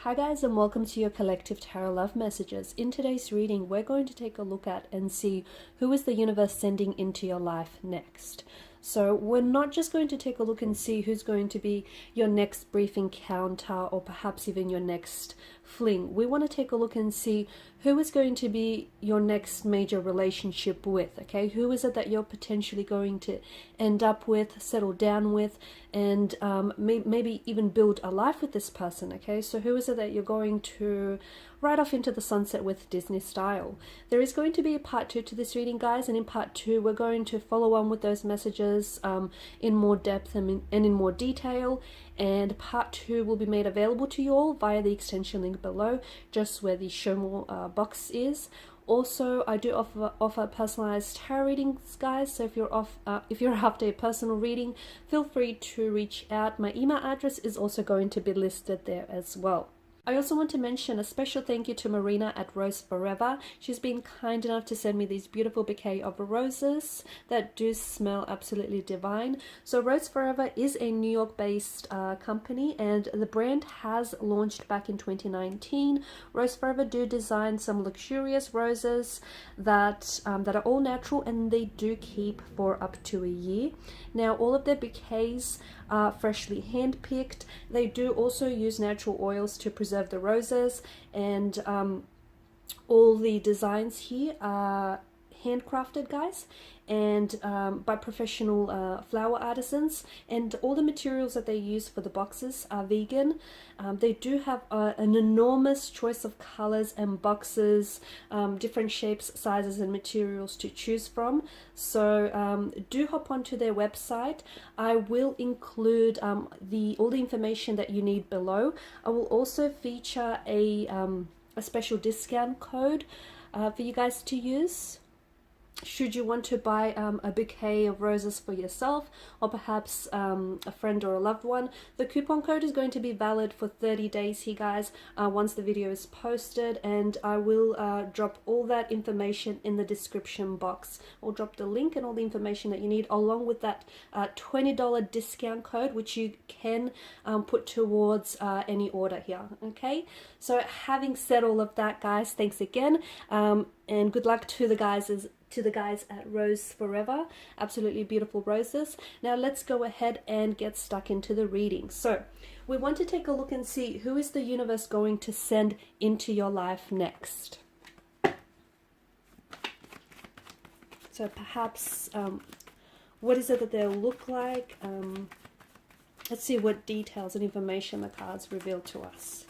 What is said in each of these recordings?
Hi guys, and welcome to your collective tarot love messages. In today's reading, we're going to take a look at and see who is the universe sending into your life next. So we're not just going to take a look and see who's going to be your next brief encounter or perhaps even your next fling. We want to take a look and see who is going to be your next major relationship with, okay? Who is it that you're potentially going to end up with, settle down with, and maybe even build a life with this person, okay? So who is it that you're going to ride off into the sunset with, Disney style? There is going to be a part 2 to this reading, guys, and in part 2 we're going to follow on with those messages in more depth and in more detail, and part 2 will be made available to you all via the extension link below, just where the show more box is. Also, I do offer personalized tarot readings, guys, so if you're after a personal reading, feel free to reach out. My email address is also going to be listed there as well. I also want to mention a special thank you to Marina at roseforever. She's been kind enough to send me these beautiful bouquet of roses that do smell absolutely divine. So roseforever is a New York based company, and the brand has launched back in 2019. Roseforever do design some luxurious roses that are all natural, and they do keep for up to a year. Now all of their bouquets are freshly hand-picked. They do also use natural oils to preserve the roses, and all the designs here are handcrafted, guys, and by professional flower artisans, and all the materials that they use for the boxes are vegan. They do have an enormous choice of colors and boxes, different shapes, sizes and materials to choose from. So do hop onto their website. I will include all the information that you need below. I will also feature a special discount code for you guys to use should you want to buy a bouquet of roses for yourself, or perhaps a friend or a loved one. The coupon code is going to be valid for 30 days here, guys, once the video is posted, and I will drop all that information in the description box. I'll drop the link and all the information that you need, along with that $20 discount code, which you can put towards any order here, okay? So having said all of that, guys, thanks again, and good luck to the guys at roseforever. Absolutely beautiful roses. Now let's go ahead and get stuck into the reading. So we want to take a look and see who is the universe going to send into your life next. So perhaps what is it that they'll look like? Let's see what details and information the cards reveal to us.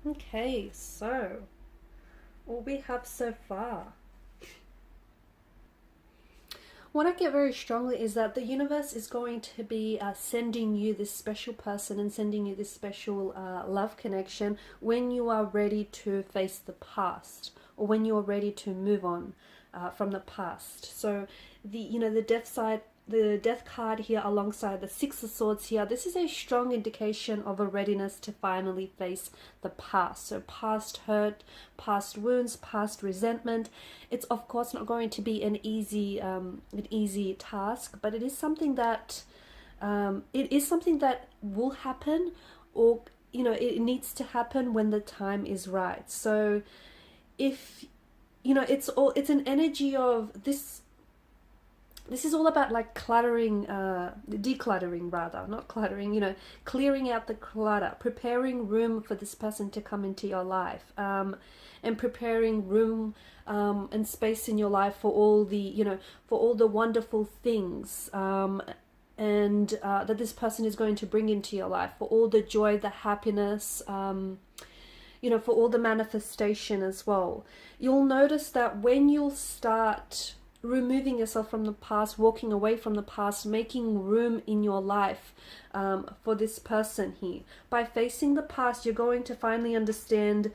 Okay, so what we have so far. What I get very strongly is that the universe is going to be sending you this special person and sending you this special love connection when you are ready to face the past, or when you are ready to move on from the past. So the death card here alongside the Six of Swords here, this is a strong indication of a readiness to finally face the past. So past hurt, past wounds, past resentment. It's of course not going to be an easy task, but it is something that will happen, or it needs to happen when the time is right. So if it's an energy of this. This is all about like decluttering rather, not cluttering, clearing out the clutter, preparing room for this person to come into your life, and preparing room and space in your life for all the, for all the wonderful things and that this person is going to bring into your life, for all the joy, the happiness, you know, for all the manifestation as well. You'll notice that when you'll start removing yourself from the past, walking away from the past, making room in your life for this person here, by facing the past, you're going to finally understand,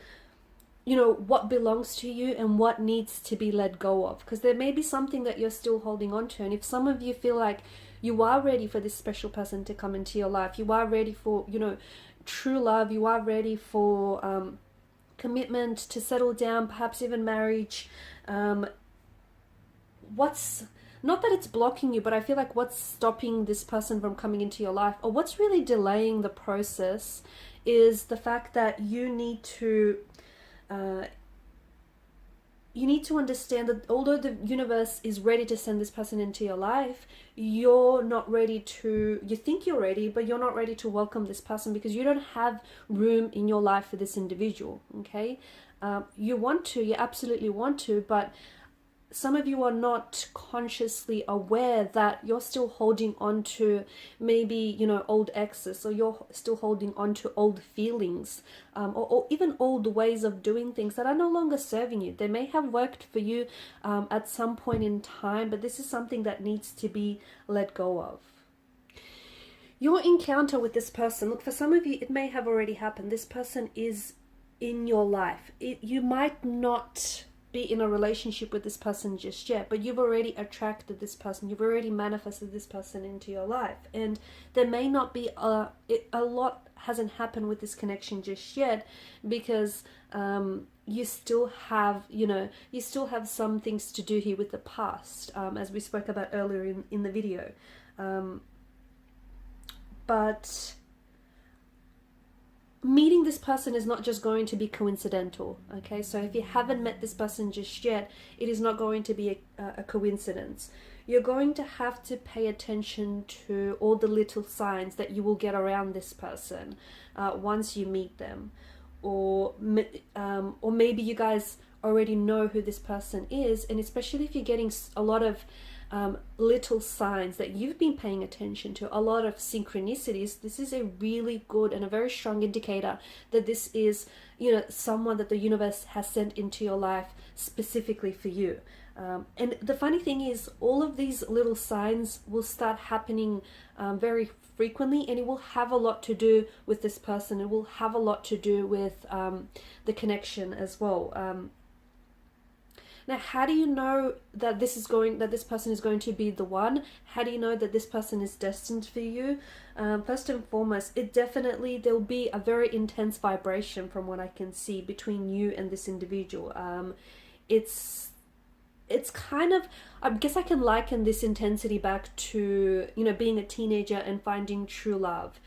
you know, what belongs to you and what needs to be let go of, because there may be something that you're still holding on to. And if some of you feel like you are ready for this special person to come into your life, you are ready for, you know, true love, you are ready for commitment, to settle down, perhaps even marriage, what's, not that it's blocking you, but I feel like what's stopping this person from coming into your life, or what's really delaying the process, is the fact that you need to understand that although the universe is ready to send this person into your life, you're not ready to, you think you're ready, but you're not ready to welcome this person because you don't have room in your life for this individual, okay? You want to, you absolutely want to, but some of you are not consciously aware that you're still holding on to maybe, you know, old exes, or you're still holding on to old feelings, or even old ways of doing things that are no longer serving you. They may have worked for you at some point in time, but this is something that needs to be let go of. Your encounter with this person, look, for some of you, it may have already happened. This person is in your life. You might not be in a relationship with this person just yet, but you've already attracted this person, you've already manifested this person into your life, and there may not be a lot hasn't happened with this connection just yet, because you still have, you know, you still have some things to do here with the past, as we spoke about earlier in the video, but meeting this person is not just going to be coincidental, okay? So if you haven't met this person just yet, it is not going to be a coincidence. You're going to have to pay attention to all the little signs that you will get around this person once you meet them, or maybe you guys already know who this person is, and especially if you're getting a lot of little signs that you've been paying attention to, a lot of synchronicities, this is a really good and a very strong indicator that this is, you know, someone that the universe has sent into your life specifically for you. And the funny thing is, all of these little signs will start happening very frequently, and it will have a lot to do with this person. It will have a lot to do with the connection as well. Now, how do you know that this person is going to be the one? How do you know that this person is destined for you? First and foremost, there'll be a very intense vibration from what I can see between you and this individual. It's kind of, I guess I can liken this intensity back to, you know, being a teenager and finding true love.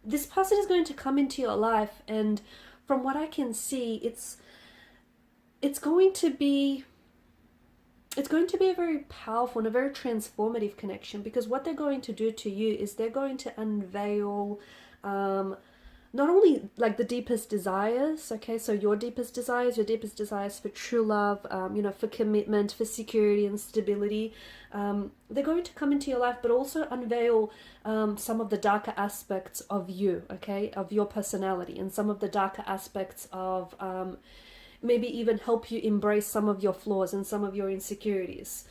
This person is going to come into your life, and from what I can see, it's going to be a very powerful and a very transformative connection, because what they're going to do to you is they're going to unveil not only like the deepest desires, okay, so your deepest desires for true love, you know, for commitment, for security and stability. They're going to come into your life, but also unveil some of the darker aspects of you, okay, of your personality, and some of the darker aspects of maybe even help you embrace some of your flaws and some of your insecurities.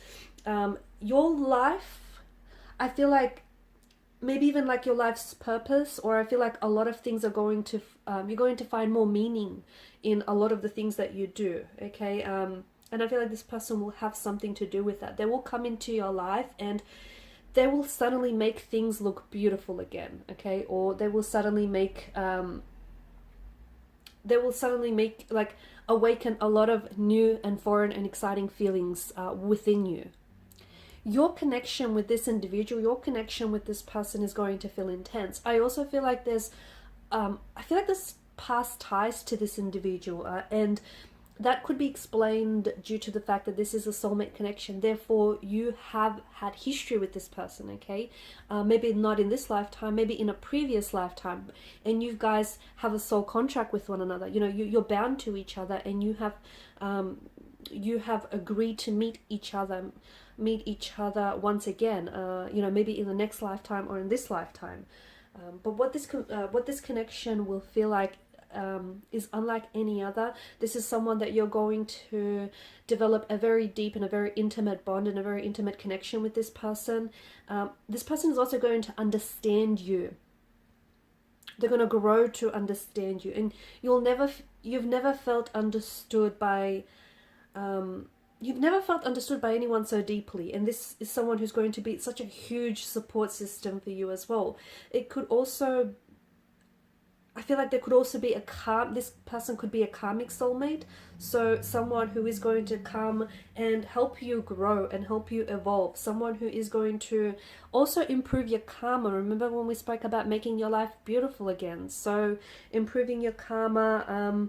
Your life, I feel like, maybe even like your life's purpose, or I feel like a lot of things are going to, you're going to find more meaning in a lot of the things that you do, okay? And I feel like this person will have something to do with that. They will come into your life and they will suddenly make things look beautiful again, okay? Or they will suddenly make like awaken a lot of new and foreign and exciting feelings within you. Your connection with this individual, your connection with this person is going to feel intense. I also feel like there's past ties to this individual, and that could be explained due to the fact that this is a soulmate connection. Therefore, you have had history with this person, okay? Maybe not in this lifetime, maybe in a previous lifetime, and you guys have a soul contract with one another. You know, you're bound to each other, and you have you have agreed to meet each other once again, you know, maybe in the next lifetime or in this lifetime. But what this connection will feel like is unlike any other. This is someone that you're going to develop a very deep and a very intimate bond and a very intimate connection with this person. This person is also going to understand you. They're going to grow to understand you, and you've never felt understood by anyone so deeply. And this is someone who's going to be such a huge support system for you as well. It could also, I feel like there could also be this person could be a karmic soulmate. So someone who is going to come and help you grow and help you evolve. Someone who is going to also improve your karma. Remember when we spoke about making your life beautiful again? So improving your karma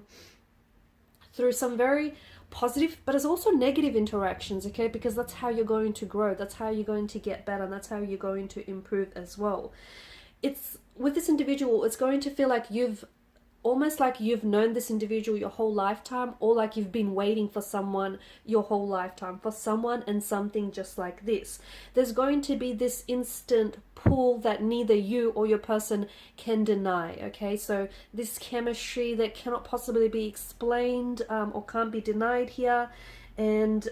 through some very positive, but it's also negative interactions, okay? Because that's how you're going to grow. That's how you're going to get better. And that's how you're going to improve as well. It's with this individual, it's going to feel like almost like you've known this individual your whole lifetime, or like you've been waiting for someone your whole lifetime, for someone and something just like this. There's going to be this instant pull that neither you or your person can deny, okay? So this chemistry that cannot possibly be explained or can't be denied here. And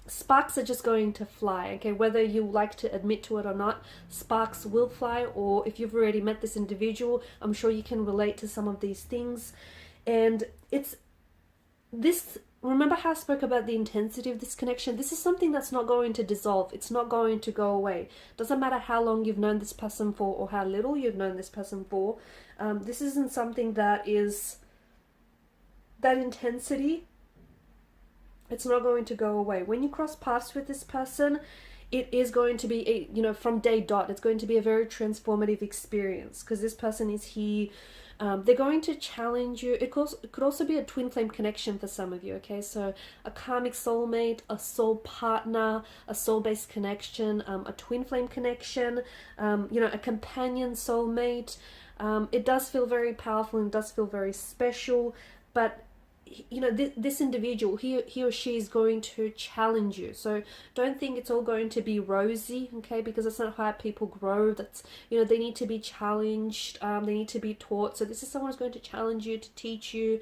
sparks are just going to fly, okay? Whether you like to admit to it or not, sparks will fly. Or if you've already met this individual, I'm sure you can relate to some of these things. And it's this, remember how I spoke about the intensity of this connection? This is something that's not going to dissolve. It's not going to go away. Doesn't matter how long you've known this person for or how little you've known this person for. This isn't something that is, that intensity, it's not going to go away. When you cross paths with this person, it is going to be, from day dot, it's going to be a very transformative experience, because this person is here. They're going to challenge you. It could also be a twin flame connection for some of you, okay? So a karmic soulmate, a soul partner, a soul-based connection, a twin flame connection, a companion soulmate. It does feel very powerful and does feel very special, but this individual, he or she is going to challenge you. So don't think it's all going to be rosy, okay? Because that's not how people grow. That's, they need to be challenged. They need to be taught. So this is someone who's going to challenge you, to teach you.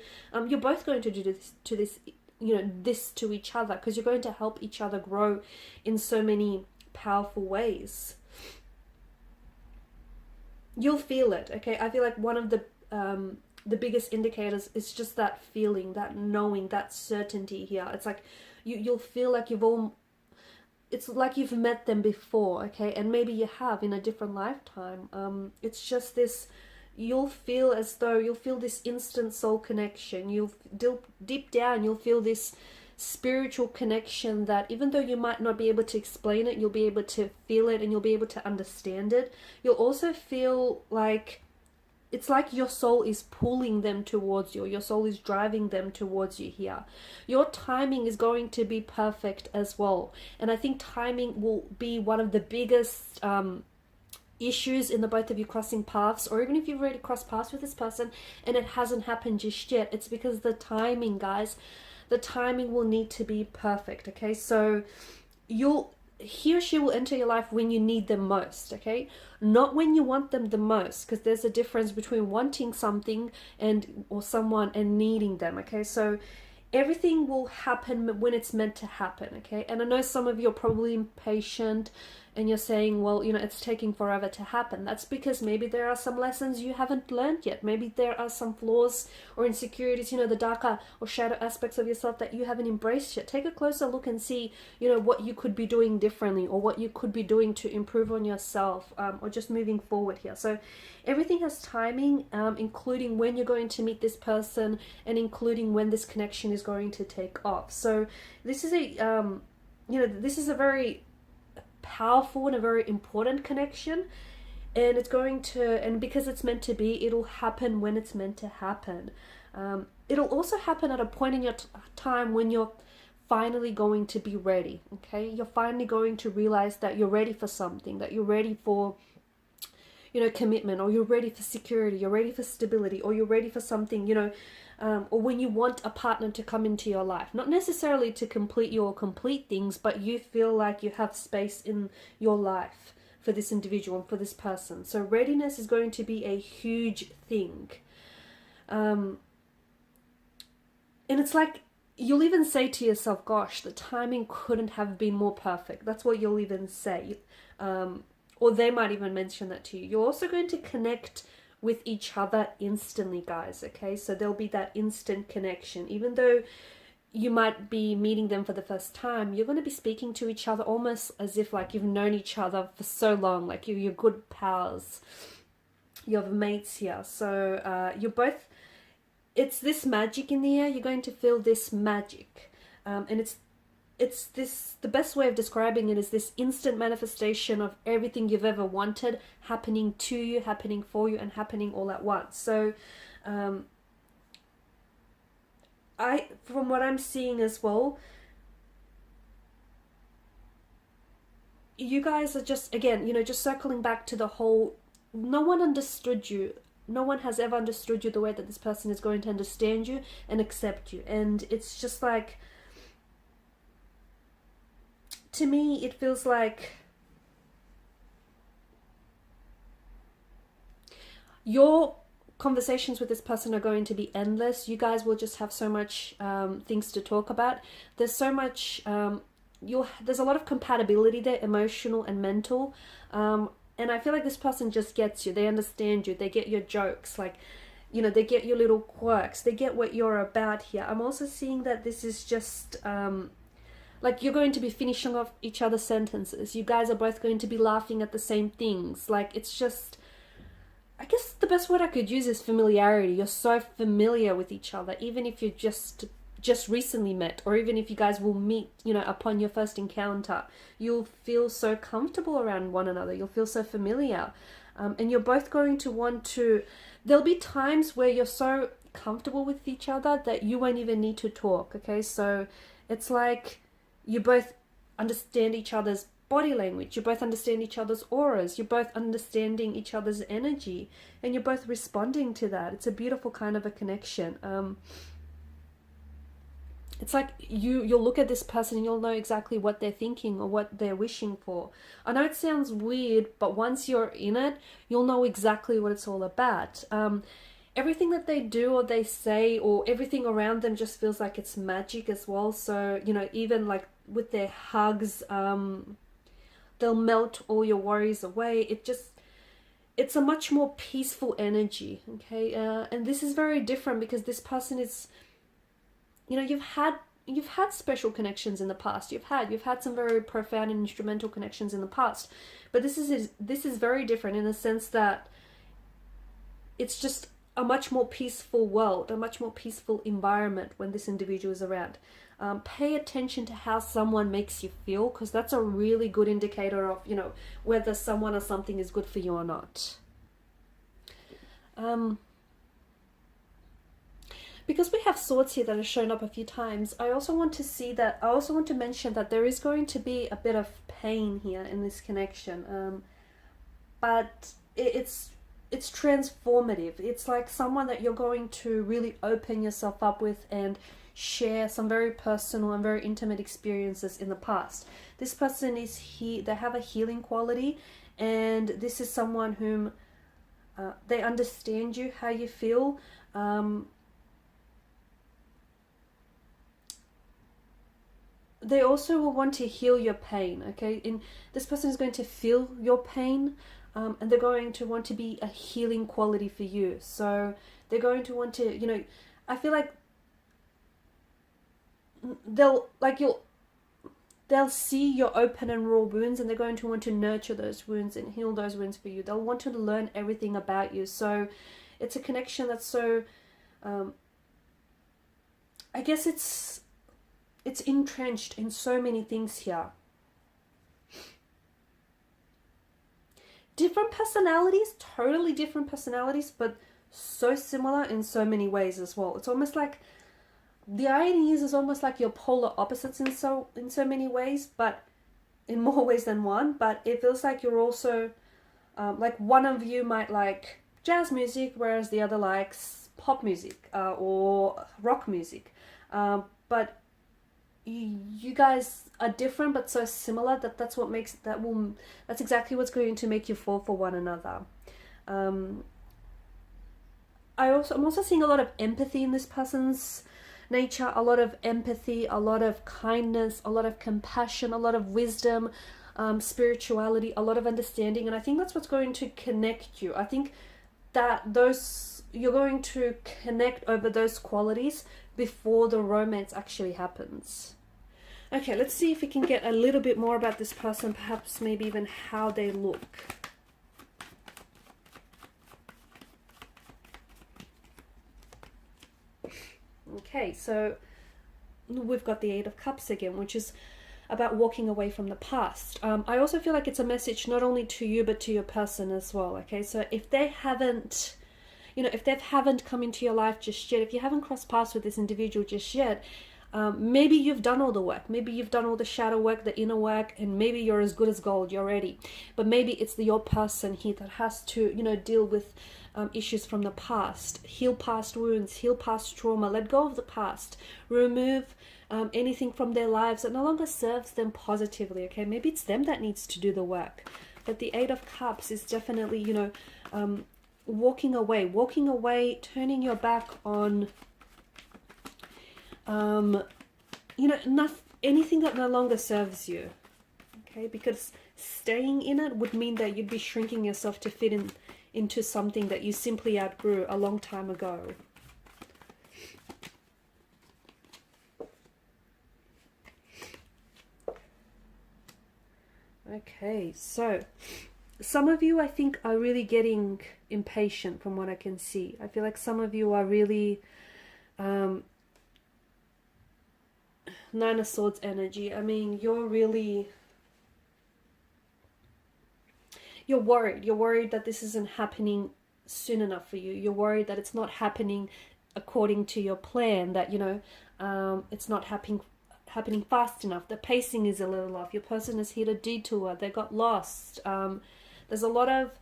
You're both going to do this to each other, because you're going to help each other grow in so many powerful ways. You'll feel it, okay? I feel like one of the biggest indicators is just that feeling, that knowing, that certainty here. It's like you'll feel like it's like you've met them before, okay? And maybe you have in a different lifetime. It's just this, you'll feel as though you'll feel this instant soul connection. You'll deep down, you'll feel this spiritual connection that even though you might not be able to explain it, you'll be able to feel it and you'll be able to understand it. You'll also feel like it's like your soul is pulling them towards you. Your soul is driving them towards you here. Your timing is going to be perfect as well. And I think timing will be one of the biggest issues in the both of you crossing paths, or even if you've already crossed paths with this person and it hasn't happened just yet. It's because the timing, guys, the timing will need to be perfect, okay? So he or she will enter your life when you need them most, okay? Not when you want them the most, because there's a difference between wanting something or someone and needing them, okay? So everything will happen when it's meant to happen, okay? And I know some of you are probably impatient and you're saying, well, it's taking forever to happen. That's because maybe there are some lessons you haven't learned yet. Maybe there are some flaws or insecurities, the darker or shadow aspects of yourself that you haven't embraced yet. Take a closer look and see, what you could be doing differently, or what you could be doing to improve on yourself, or just moving forward here. So everything has timing, including when you're going to meet this person and including when this connection is going to take off. So this is a very powerful and a very important connection, and because it's meant to be, it'll happen when it's meant to happen. It'll also happen at a point in your time when you're finally going to be ready, okay? You're finally going to realize that you're ready for something, that you're ready for commitment, or you're ready for security, you're ready for stability, or you're ready for something, or when you want a partner to come into your life. Not necessarily to complete you or complete things, but you feel like you have space in your life for this individual and for this person. So readiness is going to be a huge thing. And it's like, you'll even say to yourself, gosh, the timing couldn't have been more perfect. That's what you'll even say. Or they might even mention that to you. You're also going to connect with each other instantly, guys, okay? So there'll be that instant connection. Even though you might be meeting them for the first time, you're going to be speaking to each other almost as if like you've known each other for so long, like you're good pals, you're mates here. So you're both, it's this magic in the air. You're going to feel this magic, and it's this, the best way of describing it is this instant manifestation of everything you've ever wanted happening to you, happening for you, and happening all at once. So from what I'm seeing as well, you guys are just, again, you know, just circling back to the whole, no one understood you. No one has ever understood you the way that this person is going to understand you and accept you. And it's just like, to me, it feels like your conversations with this person are going to be endless. You guys will just have so much things to talk about. There's so much, there's a lot of compatibility there, emotional and mental. And I feel like this person just gets you. They understand you. They get your jokes. Like, you know, they get your little quirks. They get what you're about here. I'm also seeing that this is just, like, you're going to be finishing off each other's sentences. You guys are both going to be laughing at the same things. Like, it's just, I guess the best word I could use is familiarity. You're so familiar with each other, even if you're just recently met, or even if you guys will meet, you know, upon your first encounter, you'll feel so comfortable around one another. You'll feel so familiar, and you're both going to want to, there'll be times where you're so comfortable with each other that you won't even need to talk. Okay, so it's like you both understand each other's body language, you both understand each other's auras, you're both understanding each other's energy, and you're both responding to that. It's a beautiful kind of a connection. It's like you'll look at this person and you'll know exactly what they're thinking or what they're wishing for. I know it sounds weird, but once you're in it, you'll know exactly what it's all about. Everything that they do or they say or everything around them just feels like it's magic as well. So, you know, even like with their hugs, they'll melt all your worries away. It's a much more peaceful energy, okay? And this is very different because this person is, you know, you've had special connections in the past. You've had some very profound and instrumental connections in the past. But this is very different in the sense that it's just a much more peaceful world, a much more peaceful environment when this individual is around. Pay attention to how someone makes you feel, because that's a really good indicator of, you know, whether someone or something is good for you or not. Because we have swords here that have shown up a few times, I also want to mention that there is going to be a bit of pain here in this connection. But it's transformative. It's like someone that you're going to really open yourself up with and share some very personal and very intimate experiences in the past. This person is they have a healing quality, and this is someone whom they understand you, how you feel. They also will want to heal your pain, okay? And this person is going to feel your pain, and they're going to want to be a healing quality for you. So they're going to want to, you know, I feel like they'll see your open and raw wounds, and they're going to want to nurture those wounds and heal those wounds for you. They'll want to learn everything about you. So it's a connection that's so, I guess it's entrenched in so many things here. Different personalities, totally different personalities, but so similar in so many ways as well. It's almost like, the irony is almost like you're polar opposites in so many ways, but in more ways than one. But it feels like you're also, like one of you might like jazz music, whereas the other likes pop music or rock music, but you guys are different but so similar that that's what makes that's exactly what's going to make you fall for one another. I'm also seeing a lot of empathy in this person's nature, a lot of empathy, a lot of kindness, a lot of compassion, a lot of wisdom, spirituality, a lot of understanding, and I think that's what's going to connect you. I think that you're going to connect over those qualities before the romance actually happens. Okay, let's see if we can get a little bit more about this person, perhaps maybe even how they look. Okay, so we've got the Eight of Cups again, which is about walking away from the past. I also feel like it's a message not only to you but to your person as well. Okay, so if they haven't, if they haven't come into your life just yet, if you haven't crossed paths with this individual just yet, maybe you've done all the work, maybe you've done all the shadow work, the inner work, and maybe you're as good as gold, you're ready. But maybe it's your person here that has to, deal with issues from the past, heal past wounds, heal past trauma, let go of the past, remove anything from their lives that no longer serves them positively. Okay, maybe it's them that needs to do the work. But the Eight of Cups is definitely, walking away, turning your back on, anything that no longer serves you. Okay, because staying in it would mean that you'd be shrinking yourself to fit into something that you simply outgrew a long time ago. Okay, so some of you, I think, are really getting impatient from what I can see. I feel like some of you are really Nine of Swords energy. I mean, you're worried. You're worried that this isn't happening soon enough for you. You're worried that it's not happening according to your plan, that, it's not happening fast enough. The pacing is a little off. Your person has hit a detour. They got lost. There's a lot of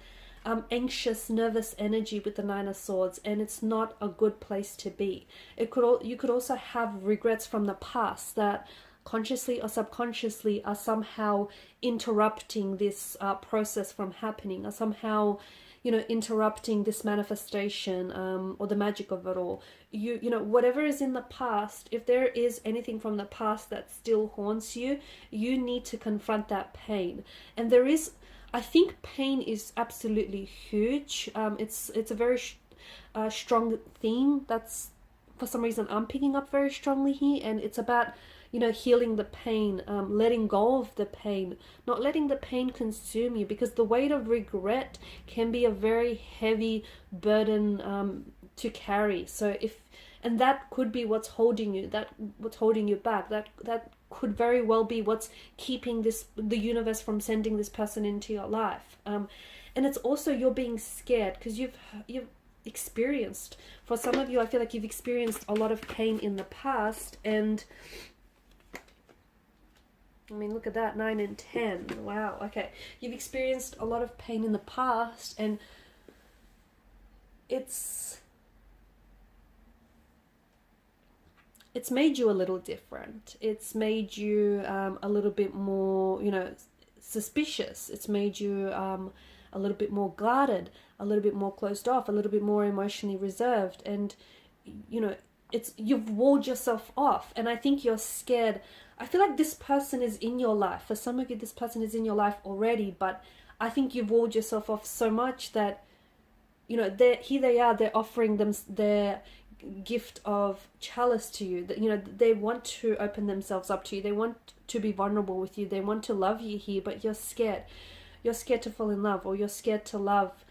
anxious, nervous energy with the Nine of Swords, and it's not a good place to be. You could also have regrets from the past that consciously or subconsciously are somehow interrupting this process from happening, or somehow, interrupting this manifestation, or the magic of it all. Whatever is in the past, if there is anything from the past that still haunts you, you need to confront that pain. And I think pain is absolutely huge. It's a very strong theme that's, for some reason, I'm picking up very strongly here, and it's about healing the pain, letting go of the pain, not letting the pain consume you, because the weight of regret can be a very heavy burden to carry. And that could be what's holding you back. That could very well be what's keeping the universe from sending this person into your life. And it's also you're being scared because you've experienced, for some of you, I feel like you've experienced a lot of pain in the past, and I mean, look at that, 9 and 10. Wow, okay. You've experienced a lot of pain in the past, and it's made you a little different. It's made you a little bit more, suspicious. It's made you a little bit more guarded, a little bit more closed off, a little bit more emotionally reserved, and you've walled yourself off. And I think you're scared. I feel like this person is in your life. For some of you, this person is in your life already, but I think you've walled yourself off so much that, here they are, they're offering them their gift of chalice to you. That, they want to open themselves up to you. They want to be vulnerable with you. They want to love you here, but you're scared. You're scared to fall in love, or you're scared to love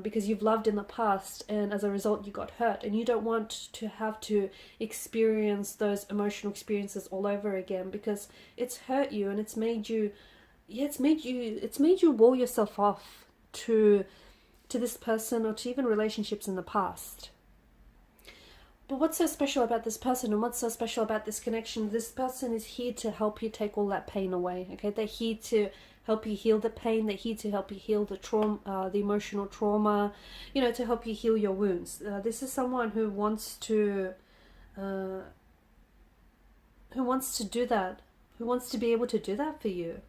because you've loved in the past, and as a result you got hurt, and you don't want to have to experience those emotional experiences all over again, because it's hurt you, and it's made you wall yourself off to this person, or to even relationships in the past. But what's so special about this person, and what's so special about this connection? This person is here to help you take all that pain away. Okay, they're here to help you heal the pain. They're here to help you heal the trauma, the emotional trauma, you know, to help you heal your wounds. This is someone who wants to do that, who wants to be able to do that for you.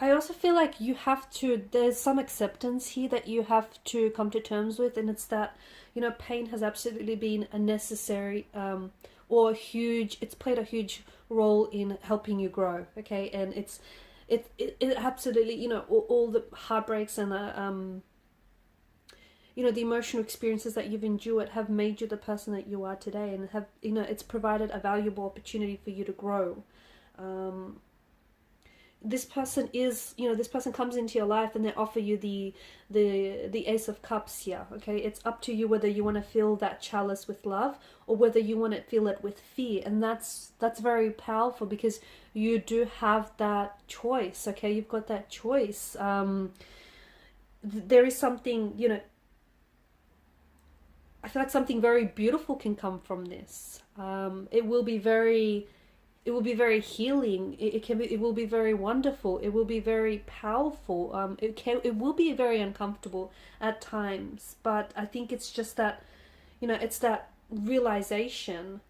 I also feel like you have to, there's some acceptance here that you have to come to terms with, and it's that, you know, pain has absolutely been a necessary or huge, it's played a huge role in helping you grow, okay? And it absolutely, you know, all the heartbreaks and the, you know, the emotional experiences that you've endured have made you the person that you are today, and have, you know, it's provided a valuable opportunity for you to grow. This person is, you know, this person comes into your life and they offer you the Ace of Cups here, okay? It's up to you whether you want to fill that chalice with love or whether you want to fill it with fear. And that's very powerful, because you do have that choice, okay? You've got that choice. There is something, you know, I feel like something very beautiful can come from this. It will be very healing. It will be very wonderful. It will be very powerful. It will be very uncomfortable at times, but I think it's just that, you know, it's that realization.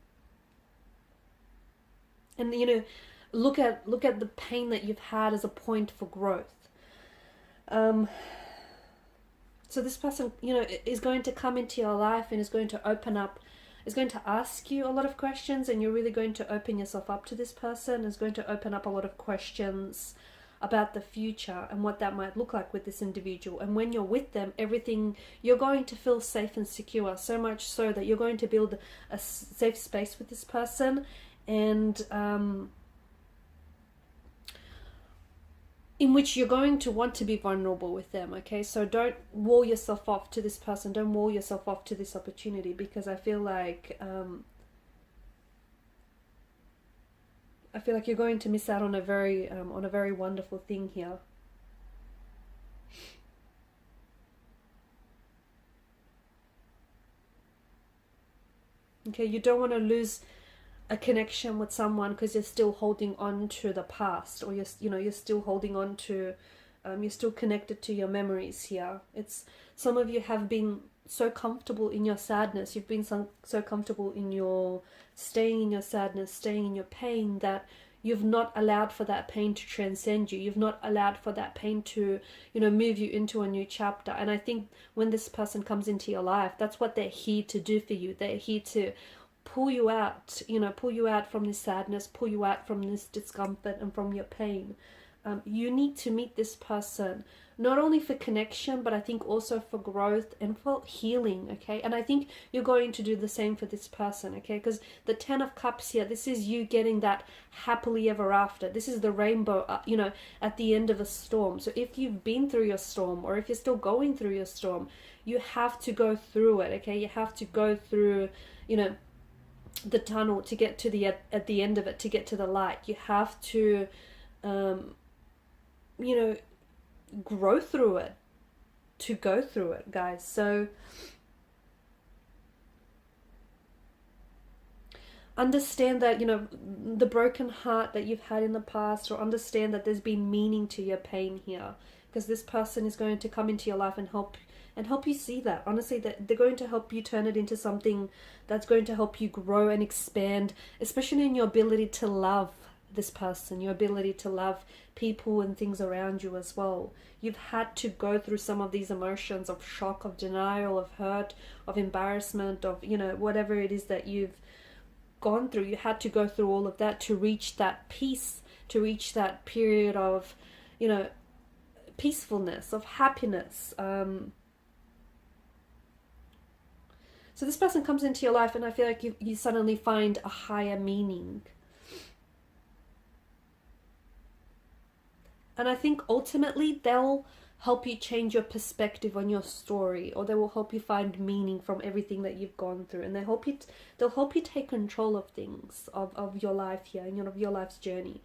And, you know, look at the pain that you've had as a point for growth. So this person, you know, is going to come into your life and is going to open up, is going to ask you a lot of questions, and you're really going to open yourself up to this person. Is going to open up a lot of questions about the future and what that might look like with this individual. And when you're with them, everything, you're going to feel safe and secure, so much so that you're going to build a safe space with this person, and in which you're going to want to be vulnerable with them, okay? So don't wall yourself off to this person. Don't wall yourself off to this opportunity, because I feel like you're going to miss out on a very wonderful thing here. Okay, you don't want to lose a connection with someone because you're still holding on to the past, or you're still holding on to, you're still connected to your memories here. It's, some of you have been so comfortable in your sadness, you've been so comfortable in your staying in your sadness, staying in your pain, that you've not allowed for that pain to transcend you. You've not allowed for that pain to, you know, move you into a new chapter. And I think when this person comes into your life, that's what they're here to do for you. They're here to pull you out, you know, pull you out from this sadness, pull you out from this discomfort and from your pain. You need to meet this person, not only for connection, but I think also for growth and for healing, okay? And I think you're going to do the same for this person, okay? Because the Ten of Cups here, this is you getting that happily ever after. This is the rainbow, you know, at the end of a storm. So if you've been through your storm, or if you're still going through your storm, you have to go through it, okay? You have to go through, you know, the tunnel to get to the at the end of it, to get to the light. You have to you know, grow through it to go through it, guys. So understand that, you know, the broken heart that you've had in the past, or understand that there's been meaning to your pain here, because this person is going to come into your life and help you see that. Honestly, that they're going to help you turn it into something that's going to help you grow and expand, especially in your ability to love this person, your ability to love people and things around you as well. You've had to go through some of these emotions of shock, of denial, of hurt, of embarrassment, of, you know, whatever it is that you've gone through. You had to go through all of that to reach that peace, to reach that period of, you know, peacefulness, of happiness. So this person comes into your life and I feel like you suddenly find a higher meaning. And I think ultimately they'll help you change your perspective on your story, or they will help you find meaning from everything that you've gone through, and they'll help you take control of things, of your life here, and of your life's journey.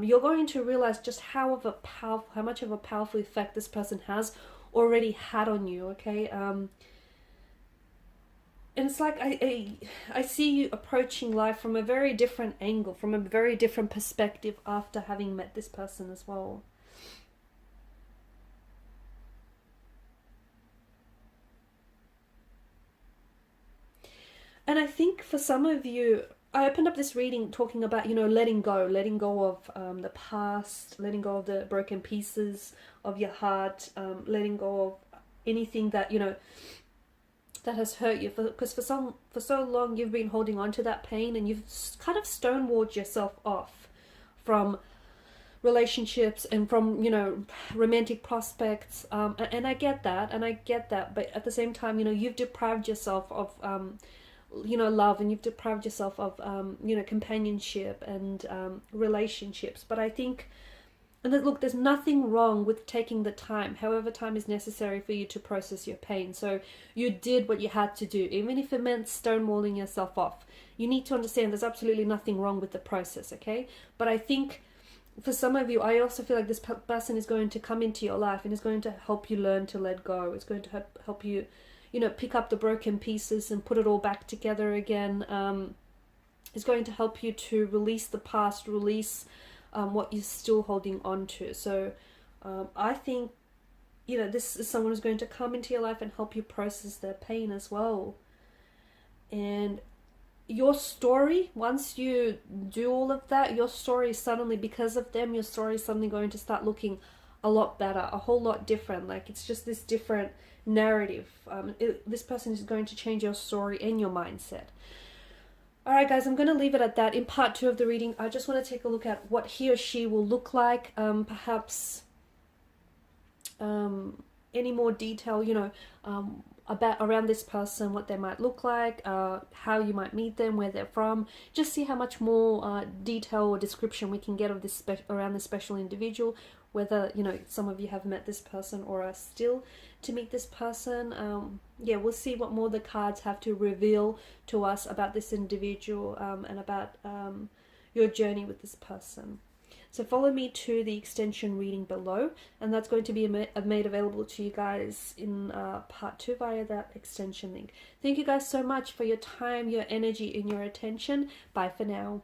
You're going to realize just how much of a powerful effect this person has already had on you, okay? And it's like I see you approaching life from a very different angle, from a very different perspective after having met this person as well. And I think for some of you, I opened up this reading talking about, you know, letting go of the past, letting go of the broken pieces of your heart, letting go of anything that, you know, that has hurt you. Because for so long you've been holding on to that pain, and you've kind of stonewalled yourself off from relationships and from, you know, romantic prospects. And I get that, but at the same time, you know, you've deprived yourself of you know, love, and you've deprived yourself of you know, companionship and relationships. But I think, and look, there's nothing wrong with taking the time, however time is necessary for you to process your pain. So you did what you had to do, even if it meant stonewalling yourself off. You need to understand there's absolutely nothing wrong with the process, okay? But I think for some of you, I also feel like this person is going to come into your life and is going to help you learn to let go. It's going to help you, you know, pick up the broken pieces and put it all back together again. It's going to help you to release the past, release what you're still holding on to. So I think, you know, this is someone who's going to come into your life and help you process their pain as well. And your story, once you do all of that, your story is suddenly, because of them, your story is suddenly going to start looking a lot better, a whole lot different. Like, it's just this different narrative. This person is going to change your story and your mindset. Alright guys, I'm going to leave it at that. In part 2 of the reading, I just want to take a look at what he or she will look like. Perhaps any more detail, you know, around this person, what they might look like, how you might meet them, where they're from. Just see how much more detail or description we can get of this around this special individual. Whether, you know, some of you have met this person or are still to meet this person. Yeah, we'll see what more the cards have to reveal to us about this individual and about your journey with this person. So follow me to the extension reading below, and that's going to be made available to you guys in part 2 via that extension link. Thank you guys so much for your time, your energy, and your attention. Bye for now.